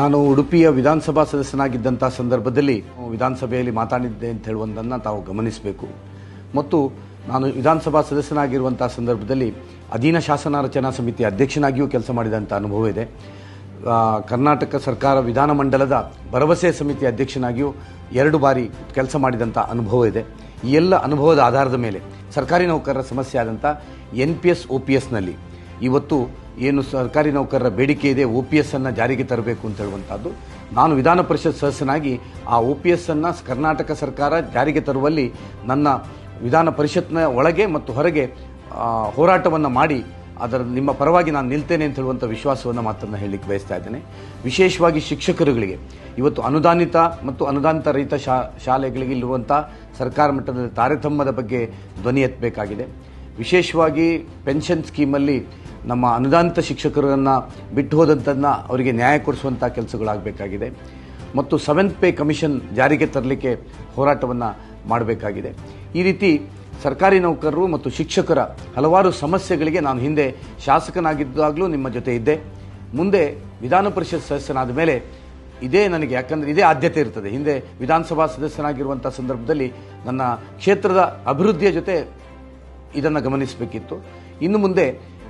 ನಾನು ಉಡುಪಿಯ ವಿಧಾನಸಭಾ ಸದಸ್ಯನಾಗಿದ್ದಂಥ ಸಂದರ್ಭದಲ್ಲಿ ವಿಧಾನಸಭೆಯಲ್ಲಿ ಮಾತಾಡಿದ್ದೆ ಅಂತ ಹೇಳುವುದನ್ನು ತಾವು ಗಮನಿಸಬೇಕು. ಮತ್ತು ನಾನು ವಿಧಾನಸಭಾ ಸದಸ್ಯನಾಗಿರುವಂಥ ಸಂದರ್ಭದಲ್ಲಿ ಅಧೀನ ಶಾಸನ ರಚನಾ ಸಮಿತಿ ಅಧ್ಯಕ್ಷನಾಗಿಯೂ ಕೆಲಸ ಮಾಡಿದಂಥ ಅನುಭವ ಇದೆ. ಕರ್ನಾಟಕ ಸರ್ಕಾರ ವಿಧಾನಮಂಡಲದ ಭರವಸೆ ಸಮಿತಿ ಅಧ್ಯಕ್ಷನಾಗಿಯೂ 2 ಬಾರಿ ಕೆಲಸ ಮಾಡಿದಂಥ ಅನುಭವ ಇದೆ. ಈ ಎಲ್ಲ ಅನುಭವದ ಆಧಾರದ ಮೇಲೆ ಸರ್ಕಾರಿ ನೌಕರರ ಸಮಸ್ಯೆ ಆದಂಥ NPS OPSನಲ್ಲಿ ಇವತ್ತು ಏನು ಸರ್ಕಾರಿ ನೌಕರರ ಬೇಡಿಕೆ ಇದೆ, OPS ಅನ್ನು ಜಾರಿಗೆ ತರಬೇಕು ಅಂತ ಹೇಳುವಂಥದ್ದು, ನಾನು ವಿಧಾನ ಪರಿಷತ್ ಸದಸ್ಯನಾಗಿ ಆ OPS ಅನ್ನು ಕರ್ನಾಟಕ ಸರ್ಕಾರ ಜಾರಿಗೆ ತರುವಲ್ಲಿ ನನ್ನ ವಿಧಾನ ಪರಿಷತ್ನ ಒಳಗೆ ಮತ್ತು ಹೊರಗೆ ಹೋರಾಟವನ್ನು ಮಾಡಿ ನಿಮ್ಮ ಪರವಾಗಿ ನಾನು ನಿಲ್ತೇನೆ ಅಂತ ಹೇಳುವಂಥ ವಿಶ್ವಾಸವನ್ನು ಮಾತನ್ನು ಹೇಳಲಿಕ್ಕೆ ಬಯಸ್ತಾ ಇದ್ದೇನೆ. ವಿಶೇಷವಾಗಿ ಶಿಕ್ಷಕರುಗಳಿಗೆ ಇವತ್ತು ಅನುದಾನಿತ ಮತ್ತು ಅನುದಾನಿತ ರಹಿತ ಶಾಲೆಗಳಿಗೆ ಇರುವಂಥ ಸರ್ಕಾರ ಮಟ್ಟದ ತಾರತಮ್ಯದ ಬಗ್ಗೆ ಧ್ವನಿ ಎತ್ತಬೇಕಾಗಿದೆ. ವಿಶೇಷವಾಗಿ ಪೆನ್ಷನ್ ಸ್ಕೀಮಲ್ಲಿ ನಮ್ಮ ಅನುದಾನಿತ ಶಿಕ್ಷಕರನ್ನು ಬಿಟ್ಟು ಹೋದಂಥನ್ನು ಅವರಿಗೆ ನ್ಯಾಯ ಕೊಡಿಸುವಂಥ ಕೆಲಸಗಳಾಗಬೇಕಾಗಿದೆ. ಮತ್ತು 7th ಪೇ ಕಮಿಷನ್ ಜಾರಿಗೆ ತರಲಿಕ್ಕೆ ಹೋರಾಟವನ್ನು ಮಾಡಬೇಕಾಗಿದೆ. ಈ ರೀತಿ ಸರ್ಕಾರಿ ನೌಕರರು ಮತ್ತು ಶಿಕ್ಷಕರ ಹಲವಾರು ಸಮಸ್ಯೆಗಳಿಗೆ ನಾನು ಹಿಂದೆ ಶಾಸಕನಾಗಿದ್ದಾಗಲೂ ನಿಮ್ಮ ಜೊತೆ ಇದ್ದೆ. ಮುಂದೆ ವಿಧಾನ ಪರಿಷತ್ ಸದಸ್ಯನಾದ ಮೇಲೆ ನನಗೆ ಯಾಕಂದರೆ ಇದೇ ಆದ್ಯತೆ ಇರ್ತದೆ. ಹಿಂದೆ ವಿಧಾನಸಭಾ ಸದಸ್ಯನಾಗಿರುವಂಥ ಸಂದರ್ಭದಲ್ಲಿ ನನ್ನ ಕ್ಷೇತ್ರದ ಅಭಿವೃದ್ಧಿಯ ಜೊತೆ ಇದನ್ನು ಗಮನಿಸಬೇಕಿತ್ತು. ಇನ್ನು ಮುಂದೆ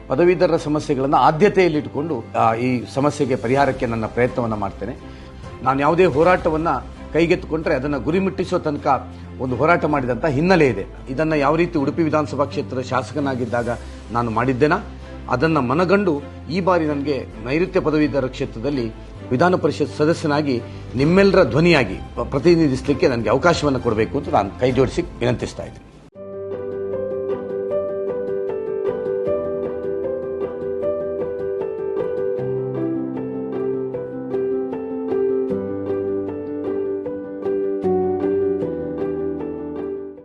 ಪದವೀಧರರ ಸಮಸ್ಯೆಗಳನ್ನು ಆದ್ಯತೆಯಲ್ಲಿಟ್ಟುಕೊಂಡು ಈ ಸಮಸ್ಯೆಗೆ ಪರಿಹಾರಕ್ಕೆ ನನ್ನ ಪ್ರಯತ್ನವನ್ನು ಮಾಡ್ತೇನೆ. ನಾನು ಯಾವುದೇ ಹೋರಾಟವನ್ನು ಕೈಗೆತ್ತಿಕೊಂಡ್ರೆ ಅದನ್ನು ಗುರಿ ಮುಟ್ಟಿಸೋ ತನಕ ಒಂದು ಹೋರಾಟ ಮಾಡಿದಂಥ ಹಿನ್ನೆಲೆ ಇದೆ. ಇದನ್ನು ಯಾವ ರೀತಿ ಉಡುಪಿ ವಿಧಾನಸಭಾ ಕ್ಷೇತ್ರದ ಶಾಸಕನಾಗಿದ್ದಾಗ ನಾನು ಮಾಡಿದ್ದೇನಾ ಅದನ್ನು ಮನಗಂಡು ಈ ಬಾರಿ ನನಗೆ ನೈಋತ್ಯ ಪದವೀಧರ ಕ್ಷೇತ್ರದಲ್ಲಿ ವಿಧಾನ ಪರಿಷತ್ ಸದಸ್ಯನಾಗಿ ನಿಮ್ಮೆಲ್ಲರ ಧ್ವನಿಯಾಗಿ ಪ್ರತಿನಿಧಿಸಲಿಕ್ಕೆ ನನಗೆ ಅವಕಾಶವನ್ನು ಕೊಡಬೇಕು ಅಂತ ನಾನು ಕೈ ಜೋಡಿಸಿ ವಿನಂತಿಸ್ತಾ ಇದ್ದೀನಿ.